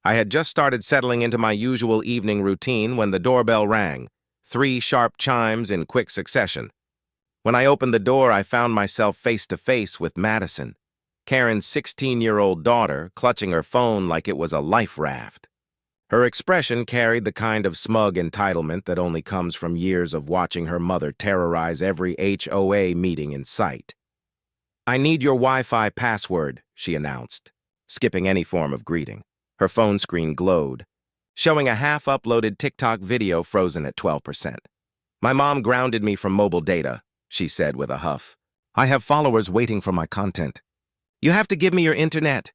I had just started settling into my usual evening routine when the doorbell rang, 3 sharp chimes in quick succession. When I opened the door, I found myself face to face with Madison, Karen's 16-year-old daughter, clutching her phone like it was a life raft. Her expression carried the kind of smug entitlement that only comes from years of watching her mother terrorize every HOA meeting in sight. "I need your Wi-Fi password," she announced, skipping any form of greeting. Her phone screen glowed, showing a half-uploaded TikTok video frozen at 12%. "My mom grounded me from mobile data," she said with a huff. "I have followers waiting for my content. You have to give me your internet."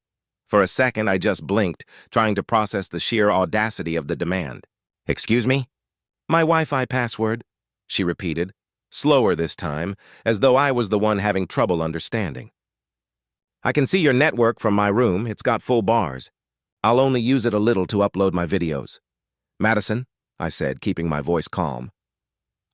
For a second, I just blinked, trying to process the sheer audacity of the demand. "Excuse me?" "My Wi-Fi password," she repeated, slower this time, as though I was the one having trouble understanding. "I can see your network from my room. It's got full bars. I'll only use it a little to upload my videos." "Madison," I said, keeping my voice calm,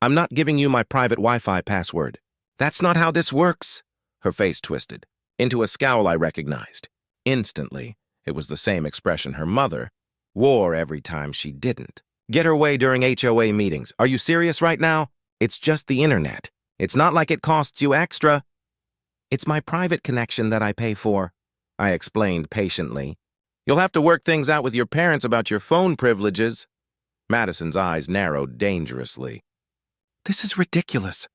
"I'm not giving you my private Wi-Fi password." "That's not how this works." Her face twisted into a scowl I recognized. Instantly, it was the same expression her mother wore every time she didn't. "Get her way during HOA meetings. Are you serious right now? It's just the internet. It's not like it costs you extra." "It's my private connection that I pay for," I explained patiently. "You'll have to work things out with your parents about your phone privileges." Madison's eyes narrowed dangerously. "This is ridiculous.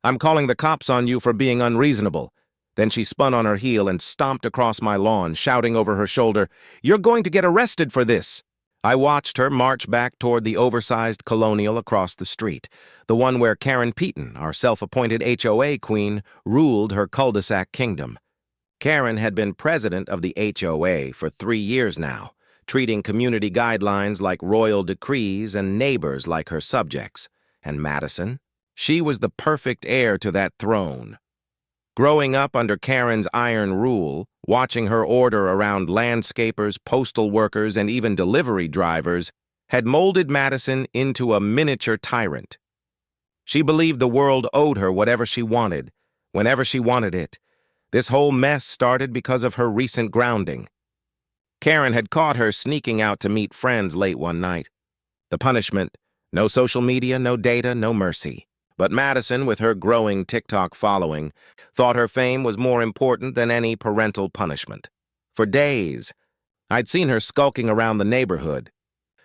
I'm calling the cops on you for being unreasonable." Then she spun on her heel and stomped across my lawn, shouting over her shoulder, "You're going to get arrested for this." I watched her march back toward the oversized colonial across the street, the one where Karen Peaton, our self-appointed HOA queen, ruled her cul-de-sac kingdom. Karen had been president of the HOA for 3 years now, treating community guidelines like royal decrees and neighbors like her subjects. And Madison? She was the perfect heir to that throne. Growing up under Karen's iron rule, watching her order around landscapers, postal workers, and even delivery drivers had molded Madison into a miniature tyrant. She believed the world owed her whatever she wanted, whenever she wanted it. This whole mess started because of her recent grounding. Karen had caught her sneaking out to meet friends late one night. The punishment: no social media, no data, no mercy. But Madison, with her growing TikTok following, thought her fame was more important than any parental punishment. For days, I'd seen her skulking around the neighborhood,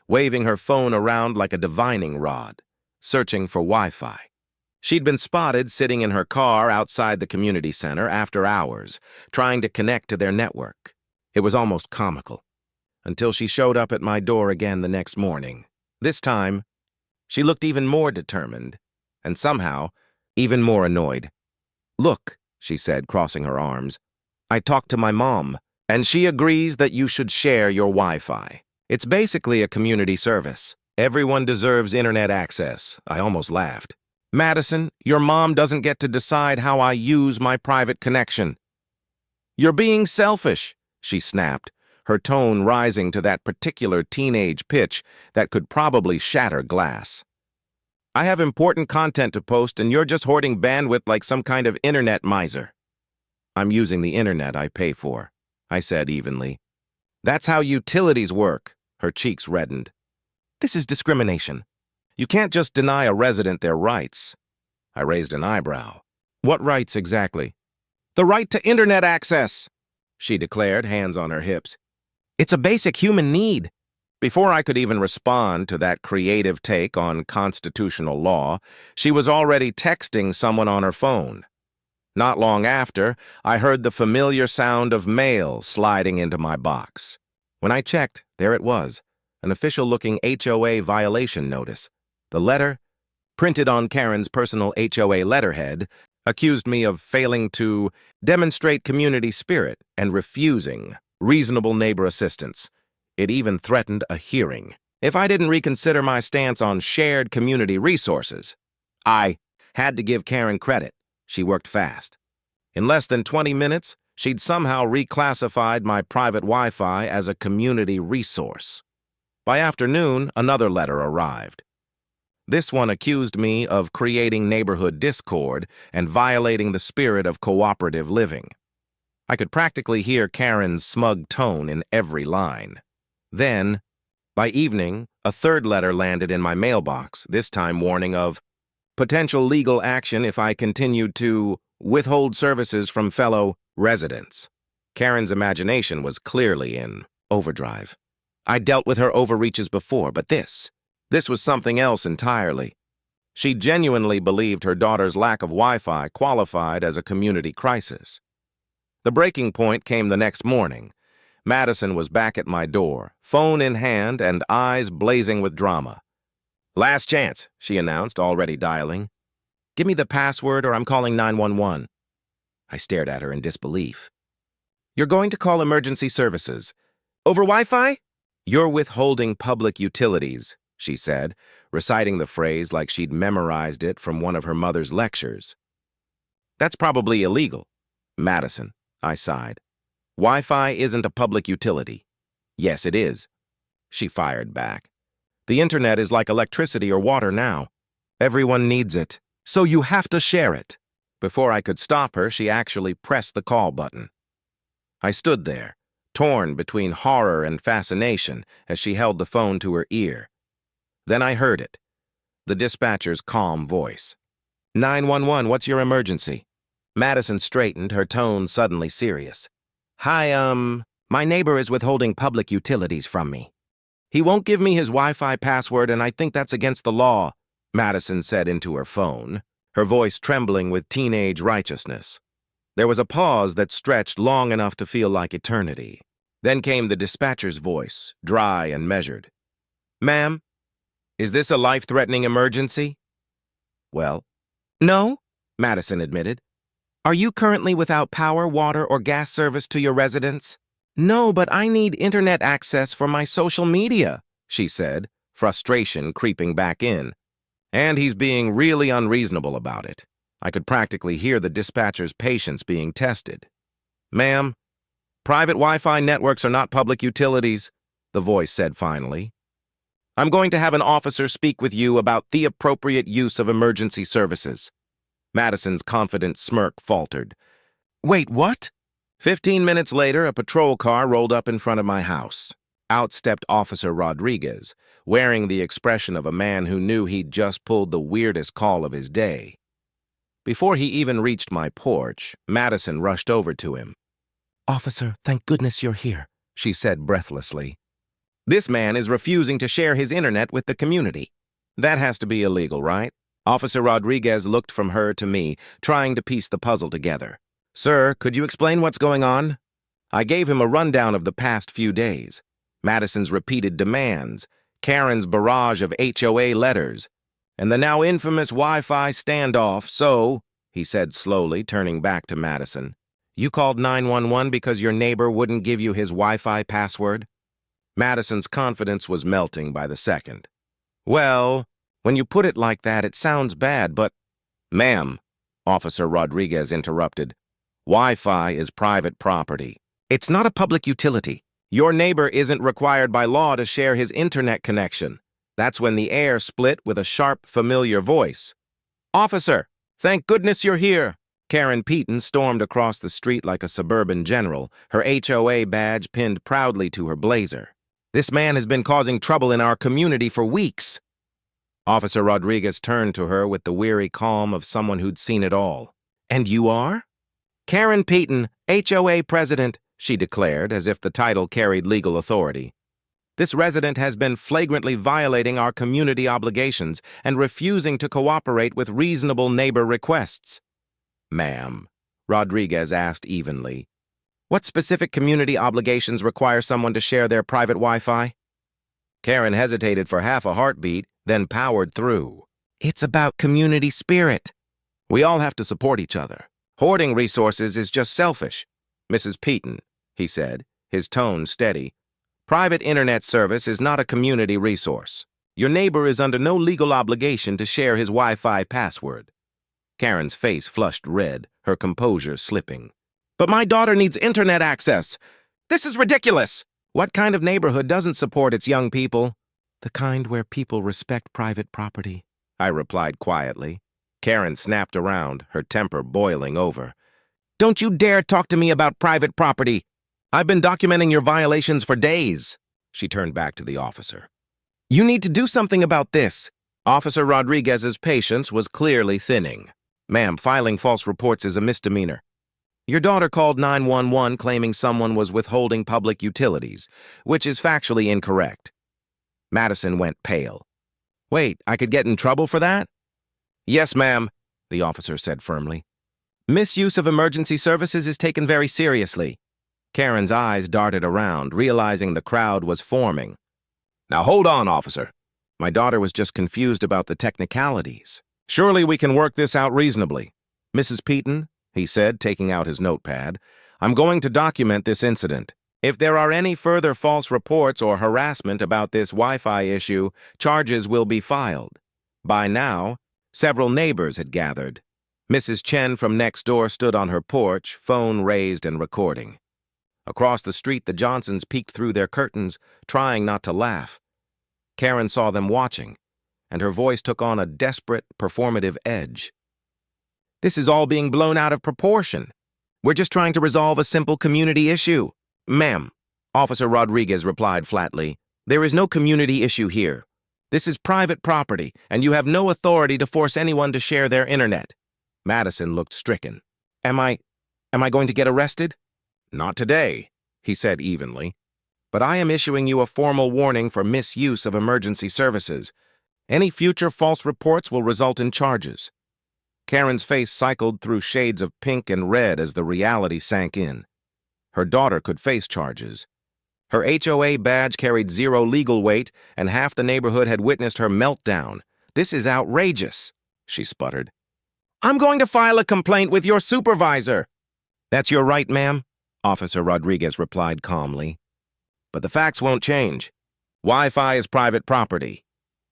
waving her phone around like a divining rod, searching for Wi-Fi. She'd been spotted sitting in her car outside the community center after hours, trying to connect to their network. It was almost comical, until she showed up at my door again the next morning. This time, she looked even more determined, and somehow, even more annoyed. "Look," she said, crossing her arms, "I talked to my mom, and she agrees that you should share your Wi-Fi. It's basically a community service. Everyone deserves internet access." I almost laughed. "Madison, your mom doesn't get to decide how I use my private connection." "You're being selfish," she snapped, her tone rising to that particular teenage pitch that could probably shatter glass. "I have important content to post, and you're just hoarding bandwidth like some kind of internet miser." "I'm using the internet I pay for," I said evenly. "That's how utilities work." Her cheeks reddened. "This is discrimination. You can't just deny a resident their rights." I raised an eyebrow. "What rights exactly?" "The right to internet access," she declared, hands on her hips. "It's a basic human need." Before I could even respond to that creative take on constitutional law, she was already texting someone on her phone. Not long after, I heard the familiar sound of mail sliding into my box. When I checked, there it was, an official-looking HOA violation notice. The letter, printed on Karen's personal HOA letterhead, accused me of failing to demonstrate community spirit and refusing reasonable neighbor assistance. It even threatened a hearing if I didn't reconsider my stance on shared community resources. I had to give Karen credit. She worked fast. In less than 20 minutes, she'd somehow reclassified my private Wi-Fi as a community resource. By afternoon, another letter arrived. This one accused me of creating neighborhood discord and violating the spirit of cooperative living. I could practically hear Karen's smug tone in every line. Then, by evening, a third letter landed in my mailbox, this time warning of potential legal action if I continued to withhold services from fellow residents. Karen's imagination was clearly in overdrive. I dealt with her overreaches before, but this was something else entirely. She genuinely believed her daughter's lack of Wi-Fi qualified as a community crisis. The breaking point came the next morning. Madison was back at my door, phone in hand and eyes blazing with drama. "Last chance," she announced, already dialing. "Give me the password or I'm calling 911. I stared at her in disbelief. "You're going to call emergency services. Over Wi-Fi?" "You're withholding public utilities," she said, reciting the phrase like she'd memorized it from one of her mother's lectures. "That's probably illegal." "Madison," I sighed. "Wi-Fi isn't a public utility." "Yes, it is," she fired back. "The internet is like electricity or water now. Everyone needs it, so you have to share it." Before I could stop her, she actually pressed the call button. I stood there, torn between horror and fascination as she held the phone to her ear. Then I heard it, the dispatcher's calm voice. 911, what's your emergency?" Madison straightened, her tone suddenly serious. "Hi, my neighbor is withholding public utilities from me. He won't give me his Wi-Fi password, and I think that's against the law," Madison said into her phone, her voice trembling with teenage righteousness. There was a pause that stretched long enough to feel like eternity. Then came the dispatcher's voice, dry and measured. "Ma'am, is this a life-threatening emergency?" "Well, no," Madison admitted. "Are you currently without power, water, or gas service to your residence?" "No, but I need internet access for my social media," she said, frustration creeping back in. And he's being really unreasonable about it. I could practically hear the dispatcher's patience being tested. "Ma'am, private Wi-Fi networks are not public utilities," the voice said finally. "I'm going to have an officer speak with you about the appropriate use of emergency services." Madison's confident smirk faltered. "Wait, what?" 15 minutes later, a patrol car rolled up in front of my house. Out stepped Officer Rodriguez, wearing the expression of a man who knew he'd just pulled the weirdest call of his day. Before he even reached my porch, Madison rushed over to him. "Officer, thank goodness you're here," she said breathlessly. "This man is refusing to share his internet with the community. That has to be illegal, right?" Officer Rodriguez looked from her to me, trying to piece the puzzle together. "Sir, could you explain what's going on?" I gave him a rundown of the past few days. Madison's repeated demands, Karen's barrage of HOA letters, and the now infamous Wi-Fi standoff. "So," he said slowly, turning back to Madison, "you called 911 because your neighbor wouldn't give you his Wi-Fi password?" Madison's confidence was melting by the second. "Well, when you put it like that, it sounds bad, but—" "Ma'am," Officer Rodriguez interrupted, "Wi-Fi is private property. It's not a public utility. Your neighbor isn't required by law to share his internet connection." That's when the air split with a sharp, familiar voice. "Officer, thank goodness you're here." Karen Peaton stormed across the street like a suburban general, her HOA badge pinned proudly to her blazer. "This man has been causing trouble in our community for weeks." Officer Rodriguez turned to her with the weary calm of someone who'd seen it all. "And you are?" "Karen Peaton, HOA president," she declared, as if the title carried legal authority. "This resident has been flagrantly violating our community obligations and refusing to cooperate with reasonable neighbor requests." "Ma'am," Rodriguez asked evenly, "what specific community obligations require someone to share their private Wi-Fi?" Karen hesitated for half a heartbeat, then powered through. "It's about community spirit. We all have to support each other. Hoarding resources is just selfish." "Mrs. Peaton," he said, his tone steady, "private internet service is not a community resource. Your neighbor is under no legal obligation to share his Wi-Fi password." Karen's face flushed red, her composure slipping. "But my daughter needs internet access. This is ridiculous." "What kind of neighborhood doesn't support its young people?" "The kind where people respect private property," I replied quietly. Karen snapped around, her temper boiling over. "Don't you dare talk to me about private property. I've been documenting your violations for days." She turned back to the officer. "You need to do something about this." Officer Rodriguez's patience was clearly thinning. "Ma'am, filing false reports is a misdemeanor. Your daughter called 911 claiming someone was withholding public utilities, which is factually incorrect." Madison went pale. "Wait, I could get in trouble for that?" "Yes, ma'am," the officer said firmly. "Misuse of emergency services is taken very seriously." Karen's eyes darted around, realizing the crowd was forming. "Now hold on, officer. My daughter was just confused about the technicalities. Surely we can work this out reasonably. Mrs. Peaton," he said, taking out his notepad, "I'm going to document this incident. If there are any further false reports or harassment about this Wi-Fi issue, charges will be filed." By now, several neighbors had gathered. Mrs. Chen from next door stood on her porch, phone raised and recording. Across the street, the Johnsons peeked through their curtains, trying not to laugh. Karen saw them watching, and her voice took on a desperate, performative edge. "This is all being blown out of proportion. We're just trying to resolve a simple community issue." "Ma'am," Officer Rodriguez replied flatly, "there is no community issue here. This is private property, and you have no authority to force anyone to share their internet." Madison looked stricken. Am I going to get arrested?" "Not today," he said evenly. "But I am issuing you a formal warning for misuse of emergency services. Any future false reports will result in charges." Karen's face cycled through shades of pink and red as the reality sank in. Her daughter could face charges. Her HOA badge carried zero legal weight, and half the neighborhood had witnessed her meltdown. "This is outrageous," she sputtered. "I'm going to file a complaint with your supervisor." "That's your right, ma'am," Officer Rodriguez replied calmly. "But the facts won't change. Wi-Fi is private property."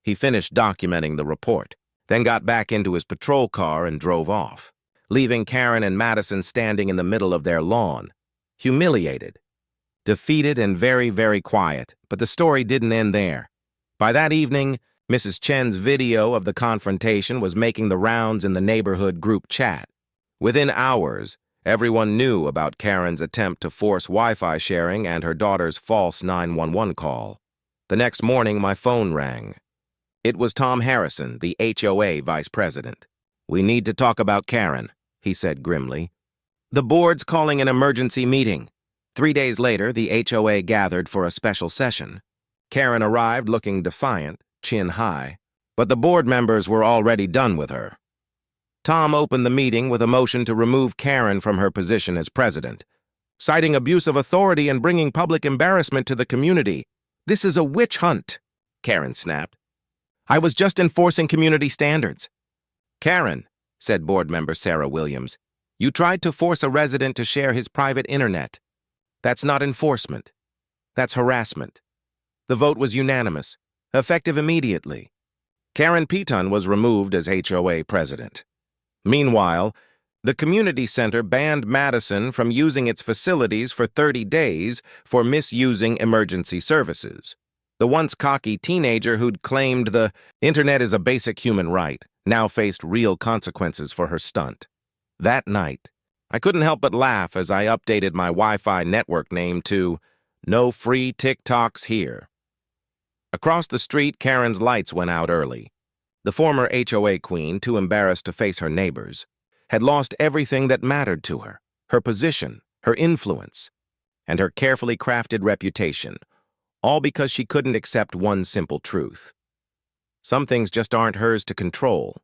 He finished documenting the report, then got back into his patrol car and drove off, leaving Karen and Madison standing in the middle of their lawn, humiliated, defeated, and very, very quiet. But the story didn't end there. By that evening, Mrs. Chen's video of the confrontation was making the rounds in the neighborhood group chat. Within hours, everyone knew about Karen's attempt to force Wi-Fi sharing and her daughter's false 911 call. The next morning, my phone rang. It was Tom Harrison, the HOA vice president. "We need to talk about Karen," he said grimly. "The board's calling an emergency meeting." 3 days later, the HOA gathered for a special session. Karen arrived looking defiant, chin high, but the board members were already done with her. Tom opened the meeting with a motion to remove Karen from her position as president, citing abuse of authority and bringing public embarrassment to the community. "This is a witch hunt," Karen snapped. "I was just enforcing community standards." "Karen," said board member Sarah Williams, "you tried to force a resident to share his private internet. That's not enforcement. That's harassment." The vote was unanimous, effective immediately. Karen Peaton was removed as HOA president. Meanwhile, the community center banned Madison from using its facilities for 30 days for misusing emergency services. The once cocky teenager who'd claimed the internet is a basic human right now faced real consequences for her stunt. That night, I couldn't help but laugh as I updated my Wi-Fi network name to "No Free TikToks Here." Across the street, Karen's lights went out early. The former HOA queen, too embarrassed to face her neighbors, had lost everything that mattered to her: her position, her influence, and her carefully crafted reputation, all because she couldn't accept one simple truth. Some things just aren't hers to control.